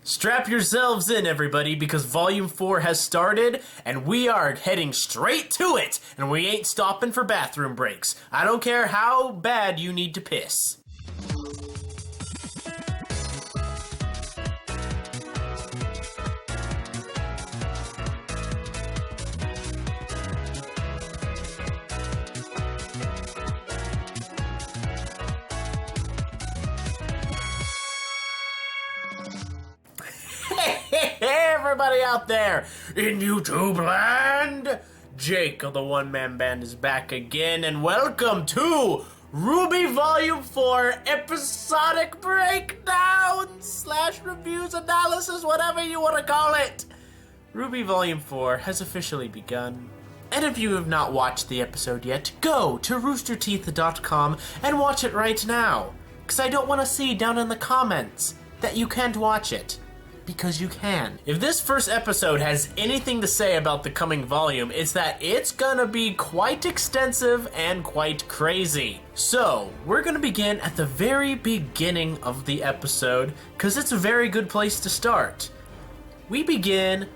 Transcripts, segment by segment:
Strap yourselves in, everybody, because Volume 4 has started, and we are heading straight to it, and we ain't stopping for bathroom breaks. I don't care how bad you need to piss. Hey, everybody out there in YouTube land! Jake of the OneManBand is back again, and welcome to RWBY Volume 4 Episodic Breakdown / Reviews, Analysis, whatever you want to call it. RWBY Volume 4 has officially begun. And if you have not watched the episode yet, go to roosterteeth.com and watch it right now. Because I don't want to see down in the comments that you can't watch it. Because you can. If this first episode has anything to say about the coming volume, it's that it's gonna be quite extensive and quite crazy. So, we're gonna begin at the very beginning of the episode, because it's a very good place to start. We begin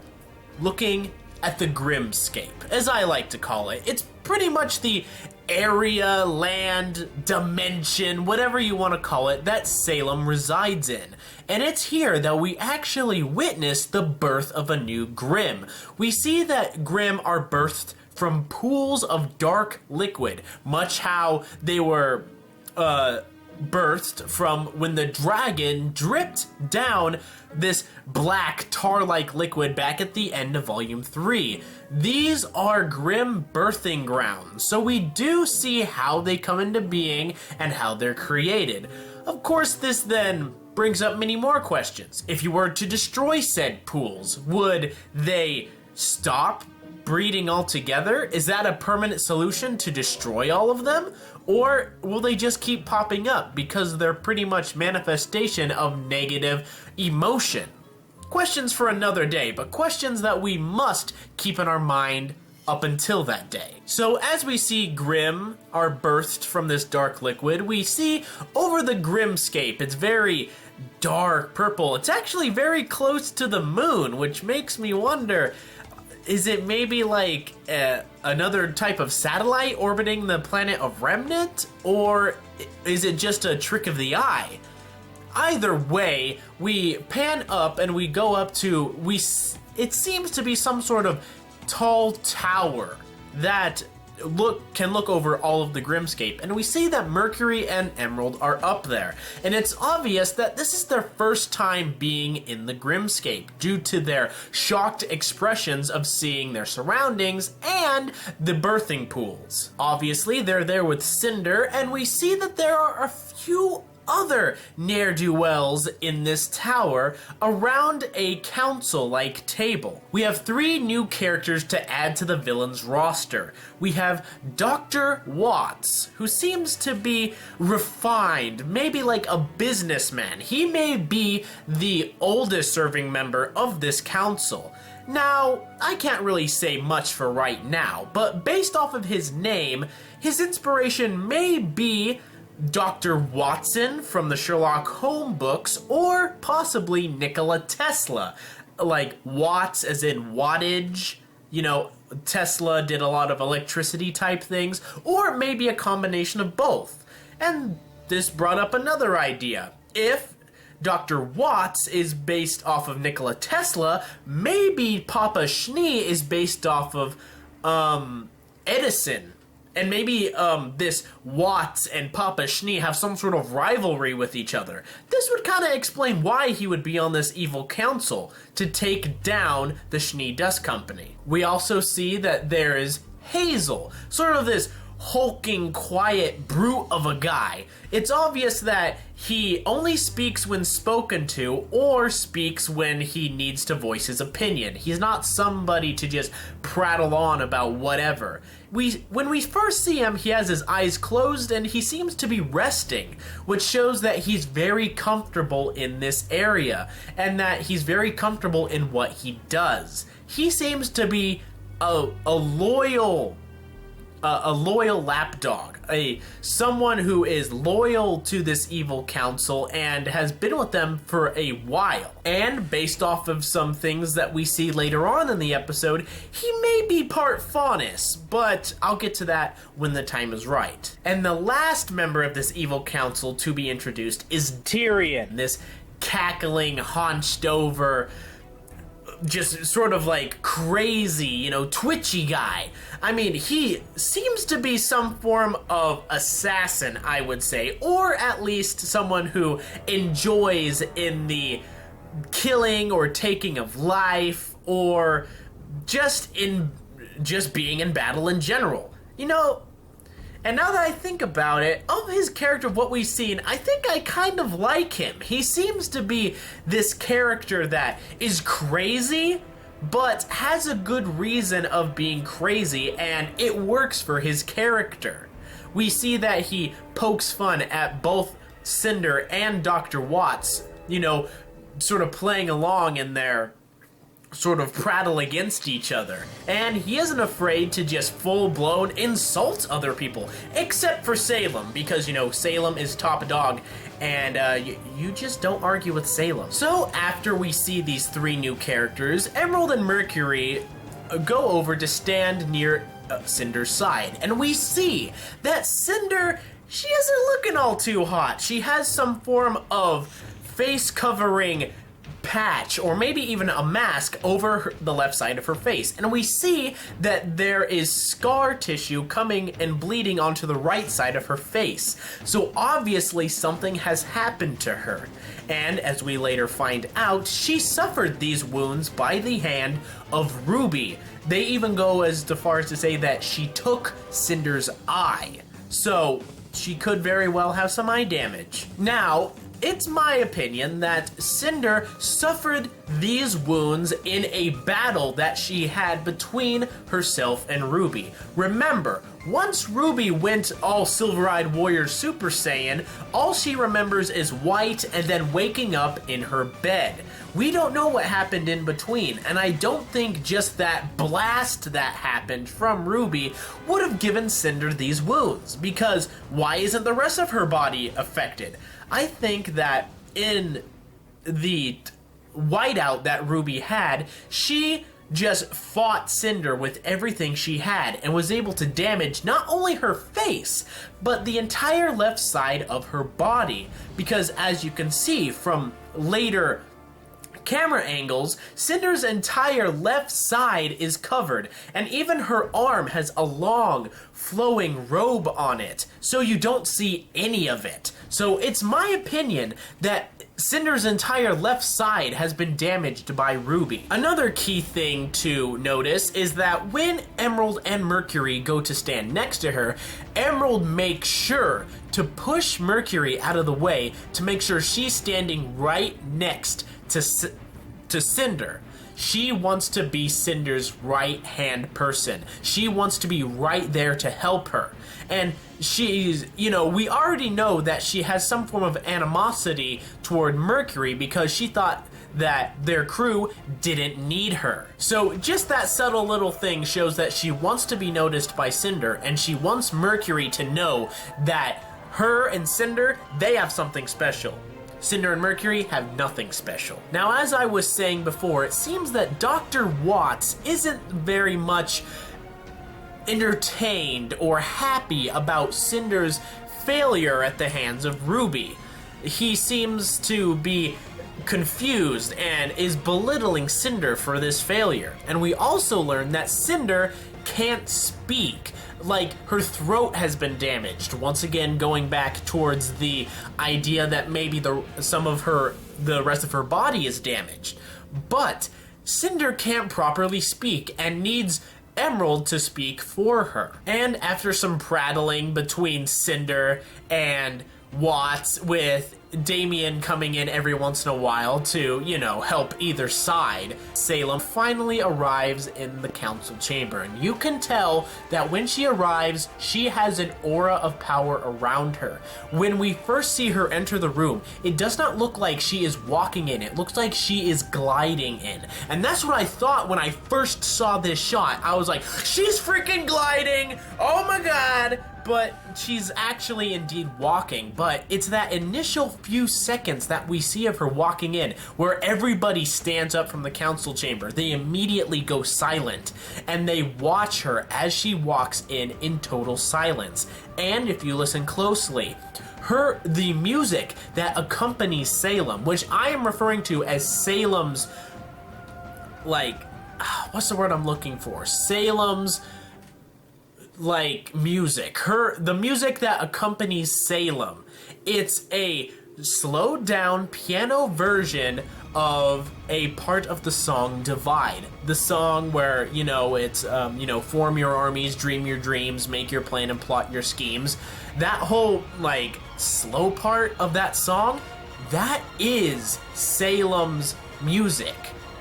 looking at the Grimscape, as I like to call it. It's pretty much the area, land, dimension, whatever you want to call it, that Salem resides in. And it's here that we actually witness the birth of a new Grimm. We see that Grimm are birthed from pools of dark liquid, much how they were birthed from when the dragon dripped down this black tar-like liquid back at the end of Volume 3. These are Grimm birthing grounds, so we do see how they come into being and how they're created. Of course, this then brings up many more questions. If you were to destroy said pools, would they stop breeding altogether? Is that a permanent solution to destroy all of them? Or will they just keep popping up because they're pretty much manifestation of negative emotion? Questions for another day, but questions that we must keep in our mind up until that day. So as we see Grimm are birthed from this dark liquid, we see over the Grimscape, it's very dark purple. It's actually very close to the moon, which makes me wonder, is it maybe like another type of satellite orbiting the planet of Remnant? Or is it just a trick of the eye? Either way, we pan up and we go up to, it seems to be some sort of tall tower that can look over all of the Grimscape, and we see that Mercury and Emerald are up there, and it's obvious that this is their first time being in the Grimscape due to their shocked expressions of seeing their surroundings and the birthing pools. Obviously, they're there with Cinder, and we see that there are a few other ne'er-do-wells in this tower around a council-like table. We have 3 new characters to add to the villains roster. We have Dr. Watts, who seems to be refined, maybe like a businessman. He may be the oldest serving member of this council. Now, I can't really say much for right now, but based off of his name, his inspiration may be Dr. Watson from the Sherlock Holmes books, or possibly Nikola Tesla. Like watts as in wattage, you know, Tesla did a lot of electricity type things, or maybe a combination of both. And this brought up another idea. If Dr. Watts is based off of Nikola Tesla, maybe Papa Schnee is based off of Edison. And maybe this Watts and Papa Schnee have some sort of rivalry with each other. This would kind of explain why he would be on this evil council to take down the Schnee Dust Company. We also see that there is Hazel, sort of this hulking, quiet brute of a guy. It's obvious that he only speaks when spoken to, or speaks when he needs to voice his opinion. He's not somebody to just prattle on about whatever. When we first see him, he has his eyes closed and he seems to be resting, which shows that he's very comfortable in this area and that he's very comfortable in what he does. He seems to be a loyal a loyal lapdog, someone who is loyal to this evil council and has been with them for a while. And based off of some things that we see later on in the episode, he may be part Faunus, but I'll get to that when the time is right. And the last member of this evil council to be introduced is Tyrion, this cackling, hunched over, just sort of like crazy, twitchy guy. I mean, he seems to be some form of assassin, I would say, or at least someone who enjoys in the killing or taking of life, or just being in battle in general. And now that I think about it, of his character, of what we've seen, I think I kind of like him. He seems to be this character that is crazy, but has a good reason of being crazy, and it works for his character. We see that he pokes fun at both Cinder and Dr. Watts, sort of playing along in their sort of prattle against each other. And he isn't afraid to just full-blown insult other people, except for Salem, because, Salem is top dog, and you just don't argue with Salem. So after we see these three new characters, Emerald and Mercury go over to stand near Cinder's side, and we see that Cinder, she isn't looking all too hot. She has some form of face covering patch, or maybe even a mask over the left side of her face, and we see that there is scar tissue coming and bleeding onto the right side of her face. So obviously something has happened to her, and as we later find out, she suffered these wounds by the hand of RWBY. They even go as far as to say that she took Cinder's eye, so she could very well have some eye damage. Now, it's my opinion that Cinder suffered these wounds in a battle that she had between herself and RWBY. Remember, once RWBY went all Silver-Eyed Warrior Super Saiyan, all she remembers is white and then waking up in her bed. We don't know what happened in between, and I don't think just that blast that happened from RWBY would have given Cinder these wounds, because why isn't the rest of her body affected? I think that in the whiteout that RWBY had, she just fought Cinder with everything she had and was able to damage not only her face, but the entire left side of her body. Because as you can see from later camera angles, Cinder's entire left side is covered, and even her arm has a long flowing robe on it, so you don't see any of it. So it's my opinion that Cinder's entire left side has been damaged by RWBY. Another key thing to notice is that when Emerald and Mercury go to stand next to her, Emerald makes sure to push Mercury out of the way to make sure she's standing right next to Cinder. She wants to be Cinder's right-hand person. She wants to be right there to help her. And she's, we already know that she has some form of animosity toward Mercury because she thought that their crew didn't need her. So just that subtle little thing shows that she wants to be noticed by Cinder, and she wants Mercury to know that her and Cinder, they have something special. Cinder and Mercury have nothing special. Now, as I was saying before, it seems that Dr. Watts isn't very much entertained or happy about Cinder's failure at the hands of RWBY. He seems to be confused and is belittling Cinder for this failure. And we also learn that Cinder can't speak. Like, her throat has been damaged. Once again, going back towards the idea that maybe the rest of her body is damaged. But Cinder can't properly speak and needs Emerald to speak for her. And after some prattling between Cinder and Watts with Damien coming in every once in a while to, you know, help either side, Salem finally arrives in the council chamber. And you can tell that when she arrives, she has an aura of power around her. When we first see her enter the room, it does not look like she is walking in. It looks like she is gliding in. And that's what I thought when I first saw this shot. I was like, she's freaking gliding! Oh my god! But she's actually indeed walking. But it's that initial few seconds that we see of her walking in where everybody stands up from the council chamber. They immediately go silent and they watch her as she walks in total silence. And if you listen closely, the music that accompanies Salem, which I am referring to as Salem's, like, what's the word I'm looking for? Salem's, like, music. The music that accompanies Salem. It's a slowed down piano version of a part of the song Divide. The song where, you know, it's, you know, form your armies, dream your dreams, make your plan and plot your schemes. That whole, like, slow part of that song, that is Salem's music.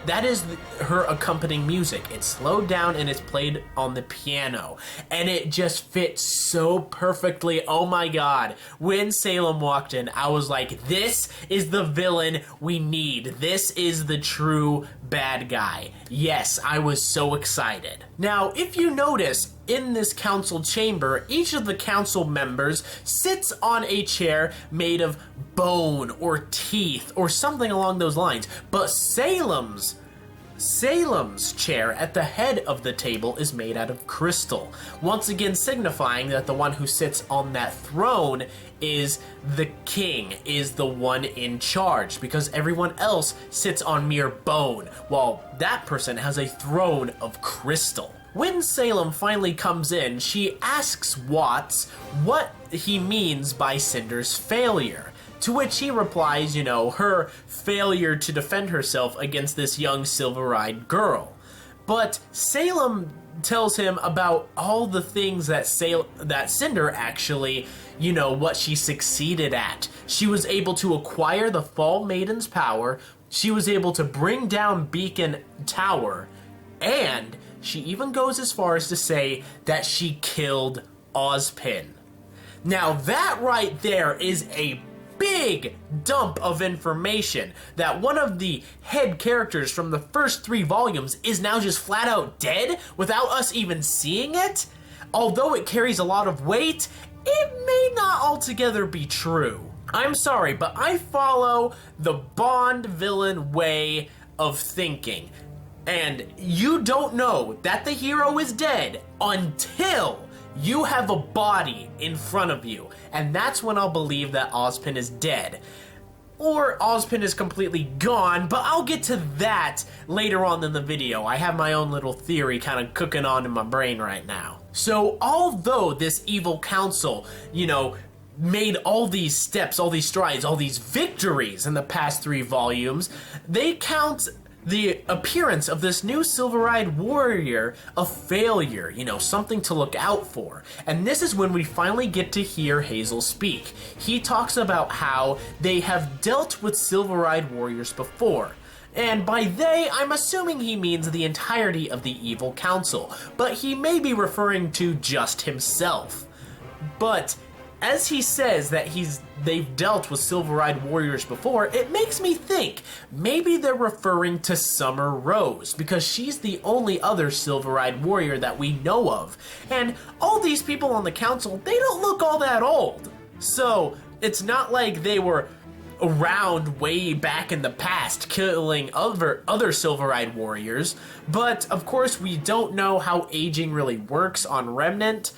That is her accompanying music. It's slowed down and it's played on the piano. And it just fits so perfectly. Oh my god. When Salem walked in, I was like, this is the villain we need. This is the true bad guy. Yes, I was so excited. Now, if you notice, in this council chamber, each of the council members sits on a chair made of bone or teeth or something along those lines. But Salem's chair at the head of the table is made out of crystal, once again signifying that the one who sits on that throne is the king, is the one in charge, because everyone else sits on mere bone, while that person has a throne of crystal. When Salem finally comes in, she asks Watts what he means by Cinder's failure. To which he replies, you know, her failure to defend herself against this young silver-eyed girl. But Salem tells him about all the things that Cinder actually, you know, what she succeeded at. She was able to acquire the Fall Maiden's power, she was able to bring down Beacon Tower, and she even goes as far as to say that she killed Ozpin. Now that right there is a big dump of information that one of the head characters from the first 3 volumes is now just flat out dead without us even seeing it. Although it carries a lot of weight, it may not altogether be true. I'm sorry, but I follow the Bond villain way of thinking. And you don't know that the hero is dead until you have a body in front of you. And that's when I'll believe that Ozpin is dead. Or Ozpin is completely gone, but I'll get to that later on in the video. I have my own little theory kind of cooking on in my brain right now. So although this evil council, you know, made all these steps, all these strides, all these victories in the past 3 volumes, they count the appearance of this new silver-eyed warrior a failure, you know, something to look out for. And this is when we finally get to hear Hazel speak. He talks about how they have dealt with silver-eyed warriors before. And by they, I'm assuming he means the entirety of the evil council, but he may be referring to just himself. But as he says that they've dealt with silver-eyed warriors before, it makes me think maybe they're referring to Summer Rose, because she's the only other silver-eyed warrior that we know of. And all these people on the council, they don't look all that old. So it's not like they were around way back in the past killing other silver-eyed warriors. But of course we don't know how aging really works on Remnant.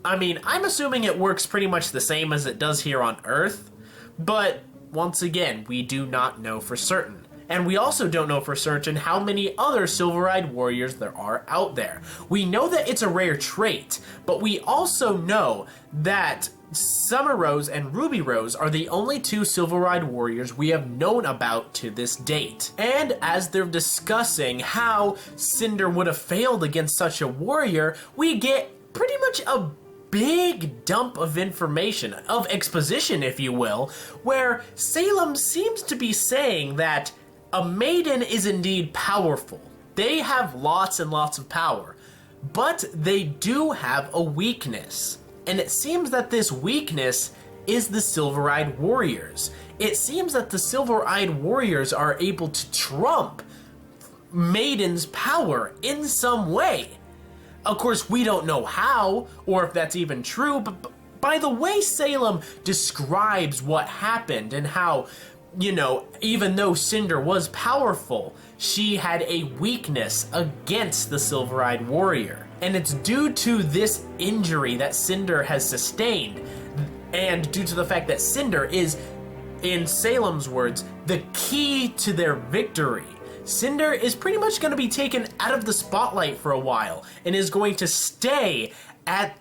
I mean, I'm assuming it works pretty much the same as it does here on Earth, but once again, we do not know for certain. And we also don't know for certain how many other silver-eyed warriors there are out there. We know that it's a rare trait, but we also know that Summer Rose and Ruby Rose are the only 2 silver-eyed warriors we have known about to this date. And as they're discussing how Cinder would have failed against such a warrior, we get pretty much a big dump of information, of exposition, if you will, where Salem seems to be saying that a maiden is indeed powerful. They have lots and lots of power, but they do have a weakness. And it seems that this weakness is the Silver-Eyed Warriors. It seems that the Silver-Eyed Warriors are able to trump Maiden's power in some way. Of course, we don't know how, or if that's even true, but by the way Salem describes what happened and how, you know, even though Cinder was powerful, she had a weakness against the Silver-Eyed Warrior. And it's due to this injury that Cinder has sustained, and due to the fact that Cinder is, in Salem's words, the key to their victory. Cinder is pretty much going to be taken out of the spotlight for a while and is going to stay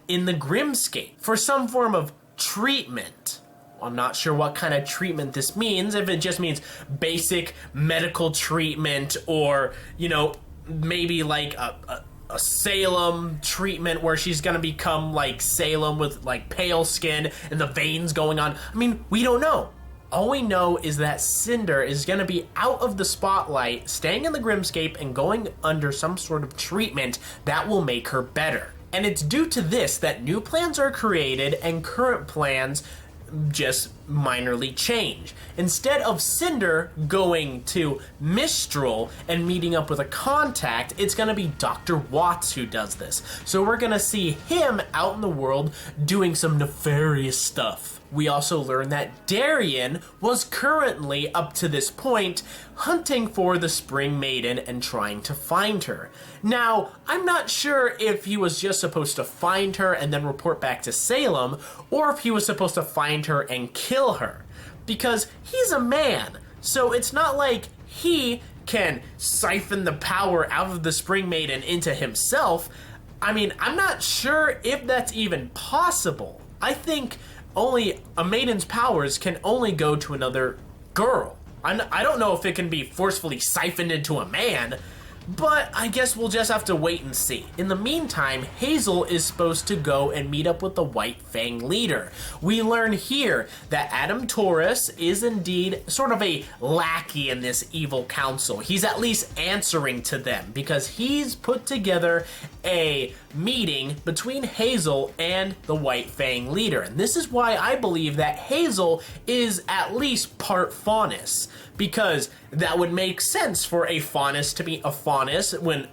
in the Grimscape for some form of treatment. I'm not sure what kind of treatment this means, if it just means basic medical treatment or, you know, maybe like a Salem treatment where she's gonna become like Salem with like pale skin and the veins going on. I mean, we don't know. All we know is that Cinder is going to be out of the spotlight, staying in the Grimscape, and going under some sort of treatment that will make her better. And it's due to this that new plans are created and current plans just minorly change. Instead of Cinder going to Mistral and meeting up with a contact, it's going to be Dr. Watts who does this. So we're going to see him out in the world doing some nefarious stuff. We also learn that Darien was currently, up to this point, hunting for the Spring Maiden and trying to find her. Now, I'm not sure if he was just supposed to find her and then report back to Salem, or if he was supposed to find her and kill her. Because he's a man, so it's not like he can siphon the power out of the Spring Maiden into himself. I mean, I'm not sure if that's even possible. I think only a maiden's powers can only go to another girl. I don't know if it can be forcefully siphoned into a man, but I guess we'll just have to wait and see. In the meantime, Hazel is supposed to go and meet up with the White Fang leader. We learn here that Adam Taurus is indeed sort of a lackey in this evil council. He's at least answering to them because he's put together a meeting between Hazel and the White Fang leader. And this is why I believe that Hazel is at least part Faunus, because that would make sense for a Faunus to be a Faunus when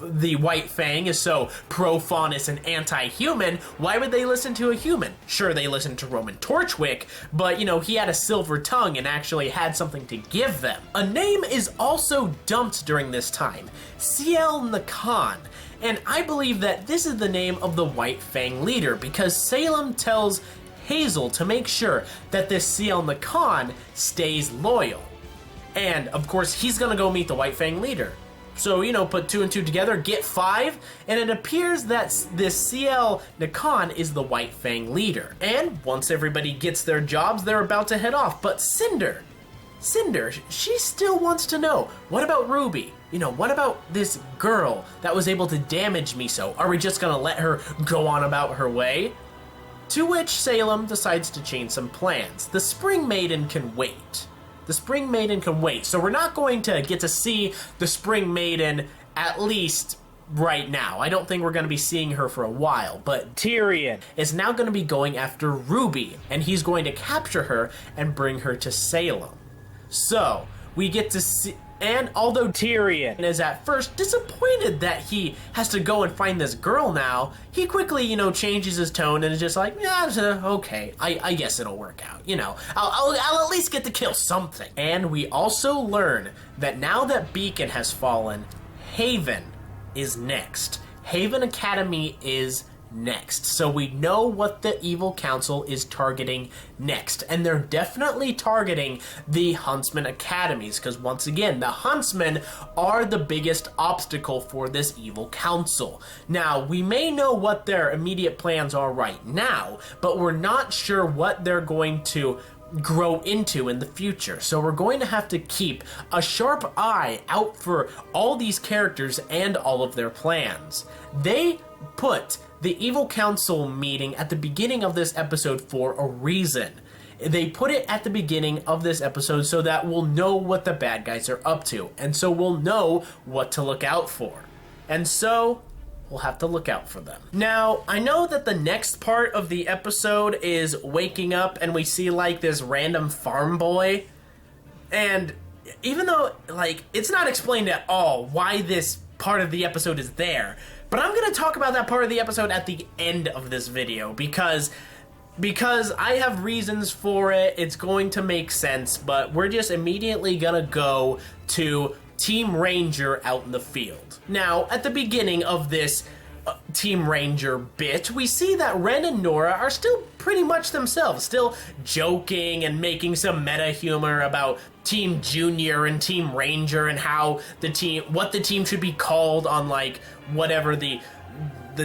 the White Fang is so pro-Faunus and anti-human. Why would they listen to a human? Sure, they listened to Roman Torchwick, but, you know, he had a silver tongue and actually had something to give them. A name is also dumped during this time, Ciel Nakan. And I believe that this is the name of the White Fang leader because Salem tells Hazel to make sure that this Ciel Nakan stays loyal. And, of course, he's gonna go meet the White Fang leader. So, you know, put 2 and 2 together, get 5, and it appears that this Ciel Nakan is the White Fang leader. And once everybody gets their jobs, they're about to head off. But Cinder, she still wants to know, what about RWBY? You know, what about this girl that was able to damage me so? Are we just gonna let her go on about her way? To which Salem decides to change some plans. The Spring Maiden can wait. The Spring Maiden can wait. So we're not going to get to see the Spring Maiden at least right now. I don't think we're going to be seeing her for a while. But Tyrion is now going to be going after RWBY, and he's going to capture her and bring her to Salem. So we get to see... And although Tyrion is at first disappointed that he has to go and find this girl now, he quickly, you know, changes his tone and is just like, yeah, okay, I guess it'll work out. You know, I'll at least get to kill something. And we also learn that now that Beacon has fallen, Haven is next. Haven Academy is next. So we know what the evil council is targeting next, and they're definitely targeting the Huntsman Academies, because once again, the Huntsmen are the biggest obstacle for this evil council. Now, we may know what their immediate plans are right now, but we're not sure what they're going to grow into in the future. So we're going to have to keep a sharp eye out for all these characters and all of their plans. They put the Evil Council meeting at the beginning of this episode for a reason. They put it at the beginning of this episode so that we'll know what the bad guys are up to, and so we'll know what to look out for. And so we'll have to look out for them. Now, I know that the next part of the episode is waking up and we see like this random farm boy. And even though like it's not explained at all why this part of the episode is there, but I'm going to talk about that part of the episode at the end of this video because I have reasons for it. It's going to make sense, but we're just immediately going to go to Team Ranger out in the field. Now, at the beginning of this Team Ranger bit, we see that Ren and Nora are still pretty much themselves, still joking and making some meta humor about Team Junior and Team Ranger and how what the team should be called on like whatever the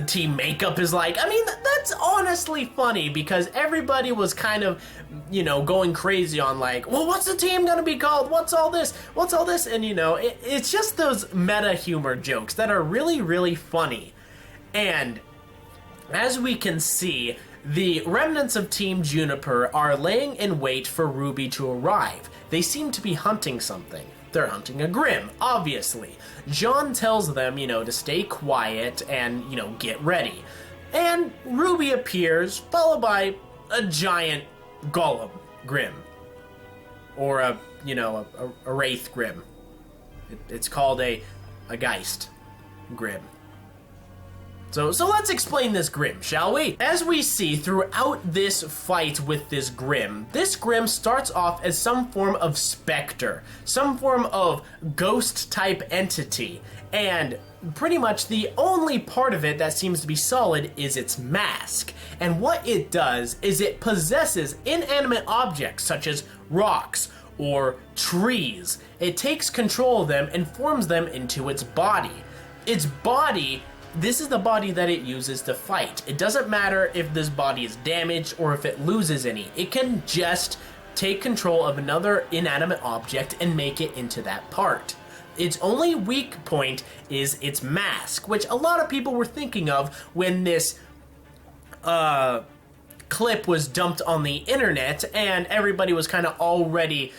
team makeup is like. I mean, that's honestly funny because everybody was kind of, you know, going crazy on like, well, what's the team gonna be called? What's all this? What's all this? And you know, it's just those meta humor jokes that are really, really funny. And as we can see, the remnants of Team Juniper are laying in wait for RWBY to arrive. They seem to be hunting something. They're hunting a Grimm, obviously. Jean tells them, you know, to stay quiet and, you know, get ready. And RWBY appears, followed by a giant golem Grimm. Or a wraith Grimm. It's called a Geist Grimm. So let's explain this Grimm, shall we? As we see throughout this fight with this Grimm starts off as some form of specter, some form of ghost-type entity, and pretty much the only part of it that seems to be solid is its mask. And what it does is it possesses inanimate objects such as rocks or trees. It takes control of them and forms them into its body. This is the body that it uses to fight. It doesn't matter if this body is damaged or if it loses any. It can just take control of another inanimate object and make it into that part. Its only weak point is its mask, which a lot of people were thinking of when this clip was dumped on the internet and everybody was kind of already,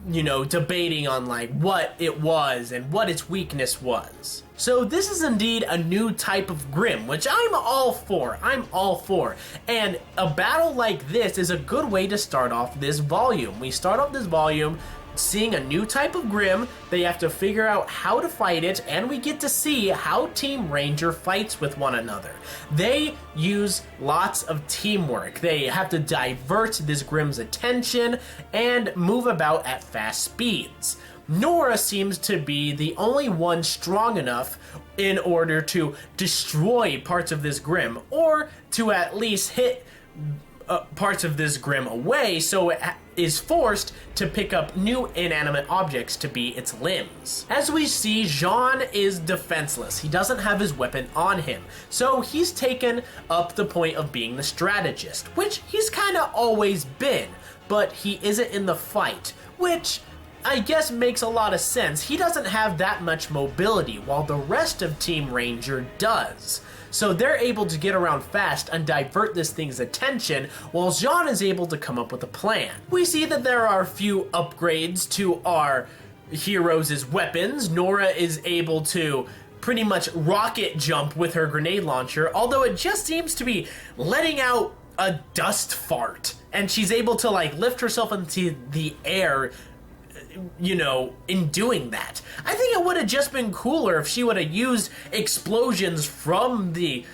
you know, debating on like what it was and what its weakness was. So this is indeed a new type of Grimm, which I'm all for. And a battle like this is a good way to start off this volume. We start off this volume seeing a new type of Grimm. They have to figure out how to fight it, and we get to see how Team Ranger fights with one another. They use lots of teamwork. They have to divert this Grimm's attention and move about at fast speeds. Nora seems to be the only one strong enough in order to destroy parts of this Grimm, or to at least hit parts of this Grimm away, so it is forced to pick up new inanimate objects to be its limbs. As we see, Jean is defenseless. He doesn't have his weapon on him, so he's taken up the point of being the strategist, which he's kind of always been, but he isn't in the fight, which I guess makes a lot of sense. He doesn't have that much mobility, while the rest of Team Ranger does. So they're able to get around fast and divert this thing's attention, while Jean is able to come up with a plan. We see that there are a few upgrades to our heroes' weapons. Nora is able to pretty much rocket jump with her grenade launcher, although it just seems to be letting out a dust fart. And she's able to like lift herself into the air, you know, in doing that. I think it would have just been cooler if she would have used explosions from the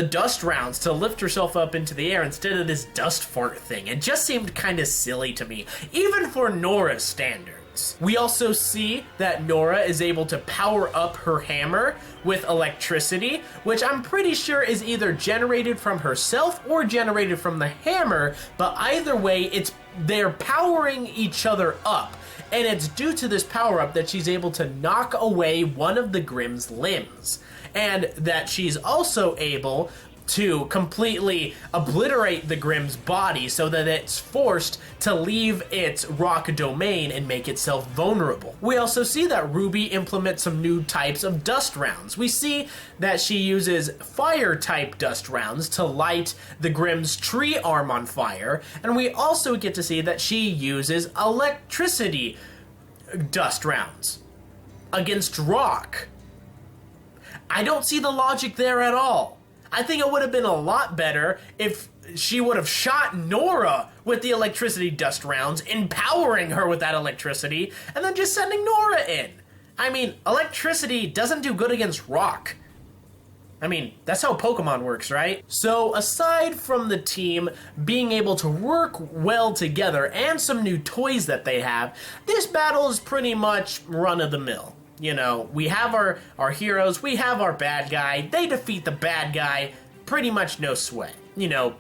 dust rounds to lift herself up into the air instead of this dust fart thing. It just seemed kind of silly to me, even for Nora's standards. We also see that Nora is able to power up her hammer with electricity, which I'm pretty sure is either generated from herself or generated from the hammer, but either way, they're powering each other up. And it's due to this power-up that she's able to knock away one of the Grimm's limbs. And that she's also able to completely obliterate the Grimm's body so that it's forced to leave its rock domain and make itself vulnerable. We also see that RWBY implements some new types of dust rounds. We see that she uses fire type dust rounds to light the Grimm's tree arm on fire, and we also get to see that she uses electricity dust rounds against rock. I don't see the logic there at all. I think it would have been a lot better if she would have shot Nora with the electricity dust rounds, empowering her with that electricity, and then just sending Nora in. I mean, electricity doesn't do good against rock. I mean, that's how Pokemon works, right? So aside from the team being able to work well together and some new toys that they have, this battle is pretty much run-of-the-mill. You know, we have our heroes, we have our bad guy, they defeat the bad guy, pretty much no sweat. You know,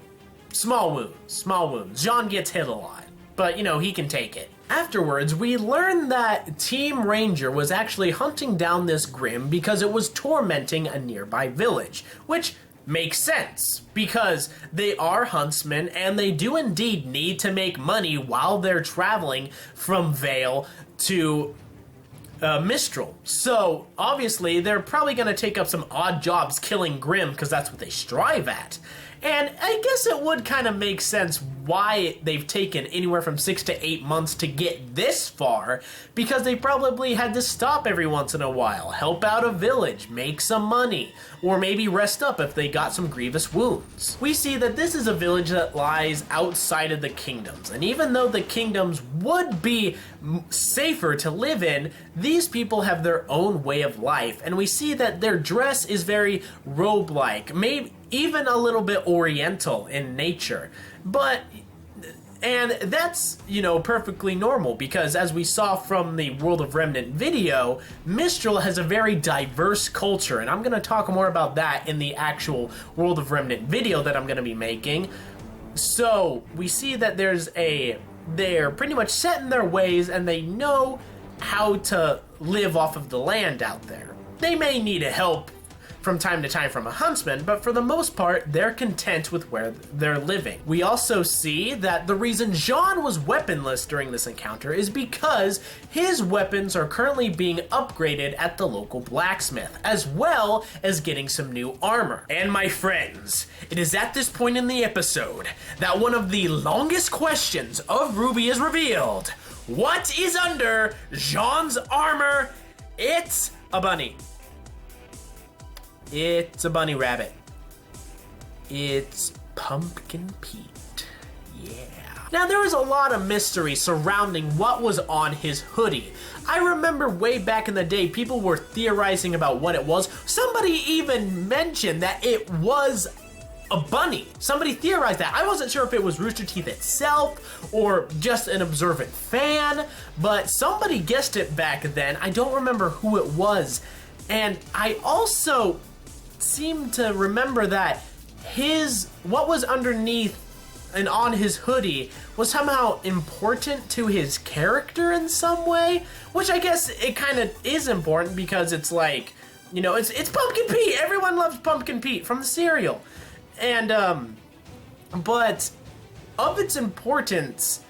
small wounds. Jean gets hit a lot, but you know, he can take it. Afterwards, we learn that Team Ranger was actually hunting down this Grimm because it was tormenting a nearby village, which makes sense because they are huntsmen and they do indeed need to make money while they're traveling from Vale to Mistral. So obviously they're probably going to take up some odd jobs killing Grimm because that's what they strive at. And I guess it would kind of make sense why they've taken anywhere from 6 to 8 months to get this far, because they probably had to stop every once in a while, help out a village, make some money, or maybe rest up if they got some grievous wounds. We see that this is a village that lies outside of the kingdoms, and even though the kingdoms would be safer to live in, these people have their own way of life, and we see that their dress is very robe-like, maybe even a little bit oriental in nature. And that's, you know, perfectly normal because as we saw from the World of Remnant video, Mistral has a very diverse culture, and I'm going to talk more about that in the actual World of Remnant video that I'm going to be making. So we see that they're pretty much set in their ways and they know how to live off of the land out there. They may need help from time to time from a huntsman, but for the most part, they're content with where they're living. We also see that the reason Jean was weaponless during this encounter is because his weapons are currently being upgraded at the local blacksmith, as well as getting some new armor. And my friends, it is at this point in the episode that one of the longest questions of RWBY is revealed. What is under Jean's armor? It's a bunny. It's a bunny rabbit. It's Pumpkin Pete. Yeah. Now, there was a lot of mystery surrounding what was on his hoodie. I remember way back in the day, people were theorizing about what it was. Somebody even mentioned that it was a bunny. Somebody theorized that. I wasn't sure if it was Rooster Teeth itself or just an observant fan, but somebody guessed it back then. I don't remember who it was. And I also seem to remember that what was underneath and on his hoodie was somehow important to his character in some way, which I guess it kind of is important because it's like, you know, it's Pumpkin Pete. Everyone loves Pumpkin Pete from the cereal. And but of its importance,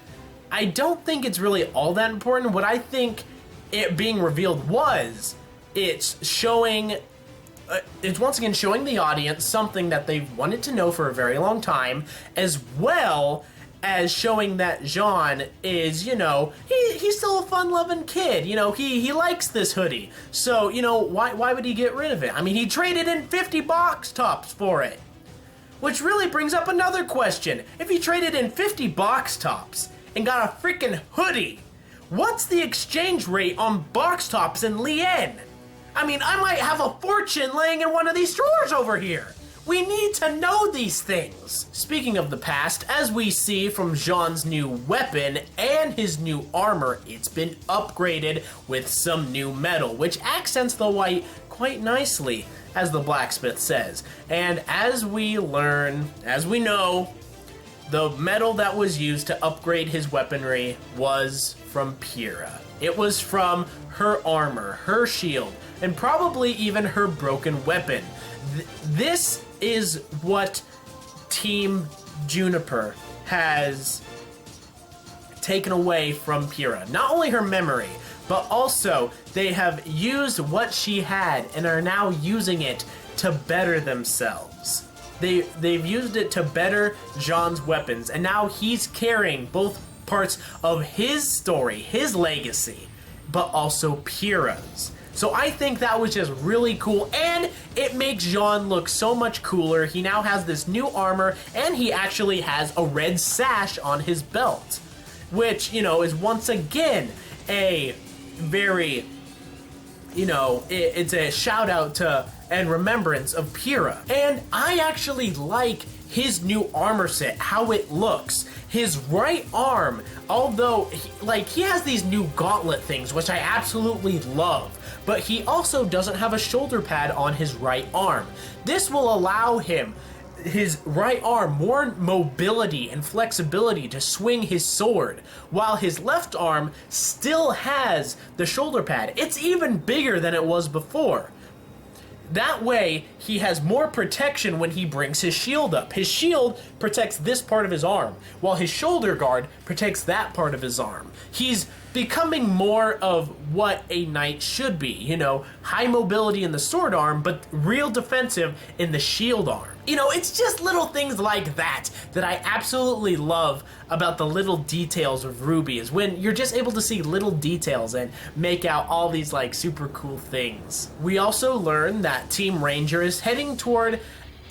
I don't think it's really all that important. What I think it being revealed was it's showing it's once again showing the audience something that they've wanted to know for a very long time, as well as showing that Jean is, you know, he's still a fun-loving kid. You know, he likes this hoodie. So, you know, why would he get rid of it? I mean, he traded in 50 box tops for it. Which really brings up another question. If he traded in 50 box tops and got a freaking hoodie, what's the exchange rate on box tops in Lien? I mean, I might have a fortune laying in one of these drawers over here. We need to know these things. Speaking of the past, as we see from Jean's new weapon and his new armor, it's been upgraded with some new metal, which accents the white quite nicely, as the blacksmith says. And as we know, the metal that was used to upgrade his weaponry was from Pyrrha. It was from her armor, her shield, and probably even her broken weapon. This is what Team Juniper has taken away from Pyrrha. Not only her memory, but also they have used what she had and are now using it to better themselves. They've used it to better Jean's weapons, and now he's carrying both parts of his story, his legacy, but also Pyrrha's. So I think that was just really cool, and it makes Jean look so much cooler. He now has this new armor, and he actually has a red sash on his belt, which, you know, is once again a very, you know, it's a shout out to and remembrance of Pyrrha. And I actually like his new armor set, how it looks. His right arm, although he has these new gauntlet things, which I absolutely love, but he also doesn't have a shoulder pad on his right arm. This will allow him, his right arm, more mobility and flexibility to swing his sword, while his left arm still has the shoulder pad. It's even bigger than it was before. That way, he has more protection when he brings his shield up. His shield protects this part of his arm, while his shoulder guard protects that part of his arm. He's becoming more of what a knight should be, you know, high mobility in the sword arm, but real defensive in the shield arm. You know, it's just little things like that that I absolutely love about the little details of RWBY, is when you're just able to see little details and make out all these like super cool things. We also learn that Team Ranger is heading toward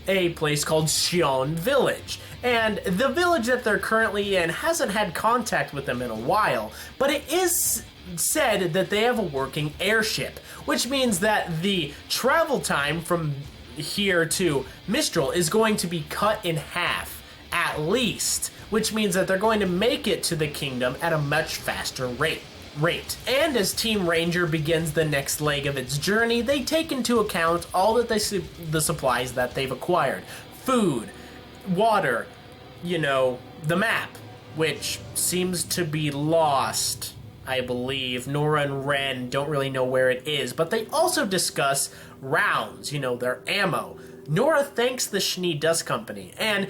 a place called Xion Village. And the village that they're currently in hasn't had contact with them in a while, but it is said that they have a working airship, which means that the travel time from here to Mistral is going to be cut in half, at least, which means that they're going to make it to the kingdom at a much faster rate. And as Team Ranger begins the next leg of its journey, they take into account all that the supplies that they've acquired. Food, water, you know, the map, which seems to be lost, I believe. Nora and Ren don't really know where it is, but they also discuss rounds, you know, their ammo. Nora thanks the Schnee Dust Company, and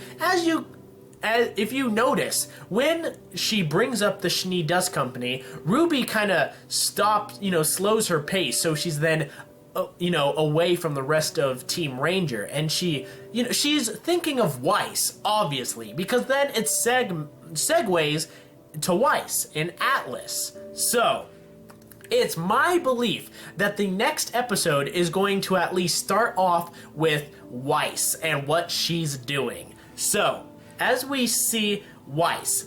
if you notice, when she brings up the Schnee Dust Company, RWBY kind of slows her pace, so she's then away from the rest of Team Ranger, and she's thinking of Weiss, obviously, because then it segues to Weiss in Atlas. So, it's my belief that the next episode is going to at least start off with Weiss and what she's doing. So, as we see Weiss,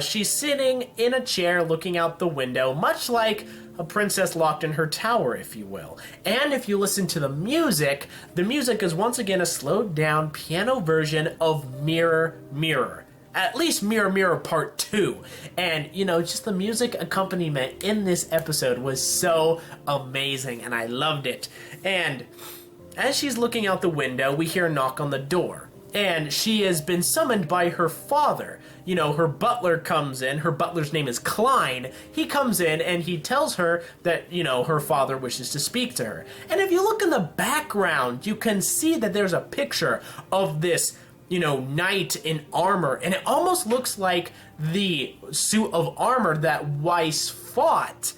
she's sitting in a chair looking out the window, much like a princess locked in her tower, if you will. And if you listen to the music is once again a slowed down piano version of Mirror, Mirror. At least Mirror, Mirror Part 2. And, you know, just the music accompaniment in this episode was so amazing, and I loved it. And as she's looking out the window, we hear a knock on the door. And she has been summoned by her father. You know, her butler comes in. Her butler's name is Klein. He comes in and he tells her that, you know, her father wishes to speak to her. And if you look in the background, you can see that there's a picture of this, you know, knight in armor. And it almost looks like the suit of armor that Weiss fought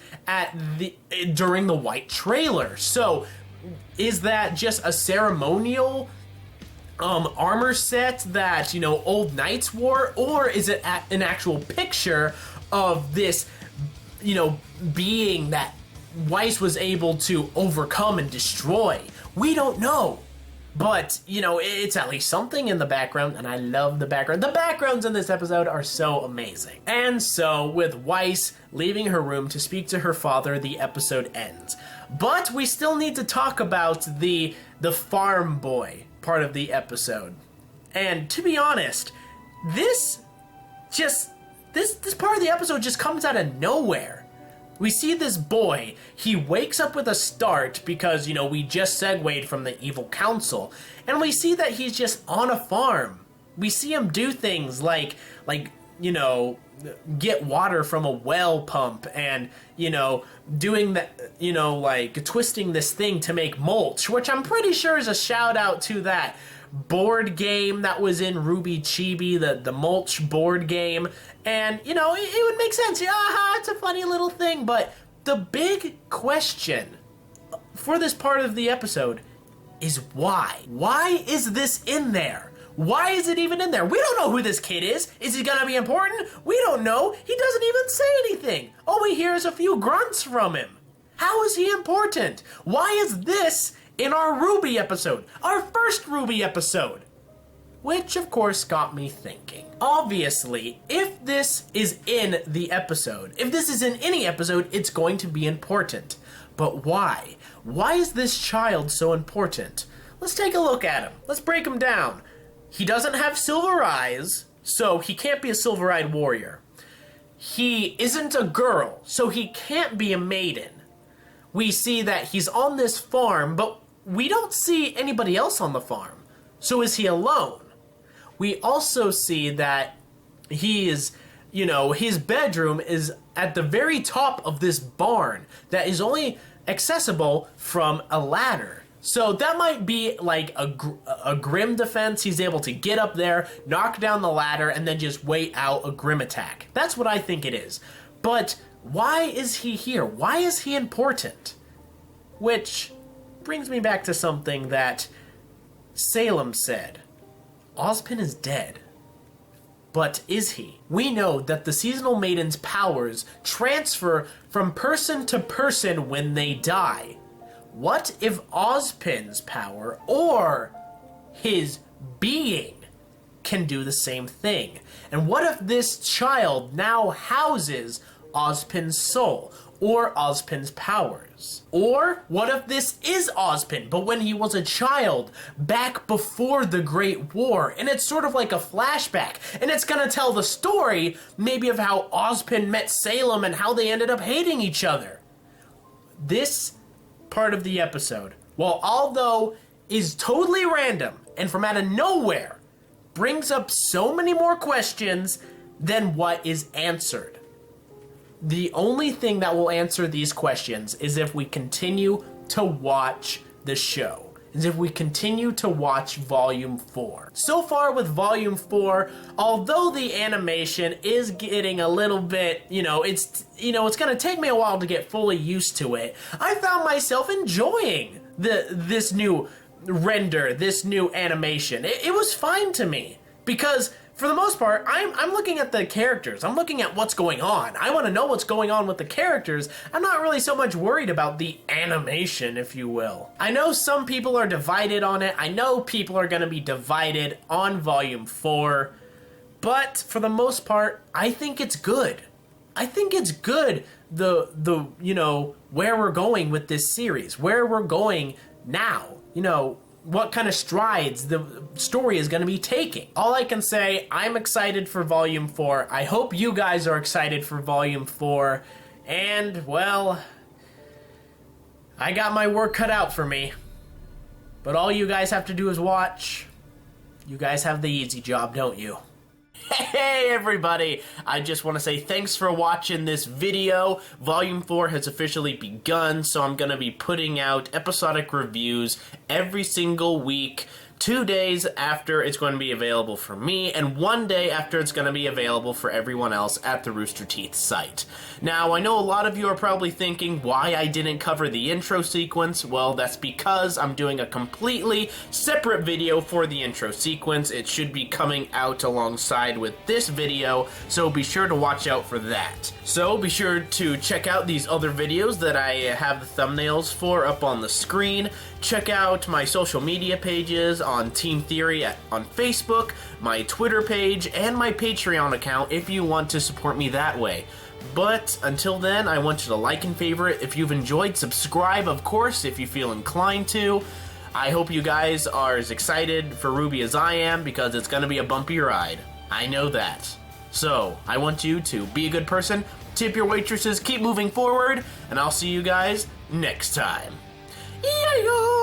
during the White Trailer. So, is that just a ceremonial armor set that, you know, old knights wore, or is it an actual picture of this, you know, being that Weiss was able to overcome and destroy? We don't know, but, you know, it's at least something in the background, and I love the background. The backgrounds in this episode are so amazing. And so, with Weiss leaving her room to speak to her father, the episode ends. But we still need to talk about the farm boy part of the episode. And to be honest, this part of the episode just comes out of nowhere. We see this boy, he wakes up with a start because, you know, we just segued from the evil council, and we see that he's just on a farm. We see him do things like, you know, get water from a well pump, and, you know, doing that, you know, like twisting this thing to make mulch, which I'm pretty sure is a shout out to that. board game that was in RWBY Chibi, the Mulch board game. And, you know, it would make sense. Aha, it's a funny little thing. But the big question for this part of the episode is why? Why is this in there? Why is it even in there? We don't know who this kid is. Is he gonna be important? We don't know. He doesn't even say anything. All we hear is a few grunts from him. How is he important? Why is this in our RWBY episode? Our first RWBY episode. Which, of course, got me thinking. Obviously, if this is in the episode, if this is in any episode, it's going to be important. But why? Why is this child so important? Let's take a look at him. Let's break him down. He doesn't have silver eyes, so he can't be a silver-eyed warrior. He isn't a girl, so he can't be a maiden. We see that he's on this farm, but we don't see anybody else on the farm. So is he alone? We also see that he is, you know, his bedroom is at the very top of this barn that is only accessible from a ladder. So that might be like a Grim defense. He's able to get up there, knock down the ladder, and then just wait out a Grim attack. That's what I think it is. But why is he here? Why is he important? Which brings me back to something that Salem said. Ozpin is dead. But is he? We know that the Seasonal Maiden's powers transfer from person to person when they die. What if Ozpin's power, or his being, can do the same thing? And what if this child now houses Ozpin's soul, or Ozpin's powers? Or what if this is Ozpin, but when he was a child, back before the Great War, and it's sort of like a flashback, and it's gonna tell the story, maybe of how Ozpin met Salem and how they ended up hating each other. This part of the episode, while although is totally random and from out of nowhere, brings up so many more questions than what is answered. The only thing that will answer these questions is if we continue to watch the show. Is if we continue to watch Volume 4. So far with Volume 4, although the animation is getting a little bit, it's gonna take me a while to get fully used to it, I found myself enjoying this new render, this new animation. It was fine to me, because for the most part, I'm looking at the characters. I'm looking at what's going on. I want to know what's going on with the characters. I'm not really so much worried about the animation, if you will. I know some people are divided on it. I know people are going to be divided on Volume 4. But for the most part, I think it's good. I think it's good, where we're going with this series. Where we're going now. What kind of strides the story is going to be taking. All I can say, I'm excited for Volume 4. I hope you guys are excited for Volume 4. And, well, I got my work cut out for me. But all you guys have to do is watch. You guys have the easy job, don't you? Hey everybody! I just want to say thanks for watching this video. Volume 4 has officially begun, so I'm going to be putting out episodic reviews every single week, 2 days after it's going to be available for me, and 1 day after it's going to be available for everyone else at the Rooster Teeth site. Now, I know a lot of you are probably thinking why I didn't cover the intro sequence. Well, that's because I'm doing a completely separate video for the intro sequence. It should be coming out alongside with this video, so be sure to watch out for that. So be sure to check out these other videos that I have the thumbnails for up on the screen. Check out my social media pages on Team Theory on Facebook, my Twitter page, and my Patreon account if you want to support me that way. But until then, I want you to like and favorite. If you've enjoyed, subscribe, of course, if you feel inclined to. I hope you guys are as excited for RWBY as I am, because it's going to be a bumpy ride. I know that. So, I want you to be a good person, tip your waitresses, keep moving forward, and I'll see you guys next time. Yeah.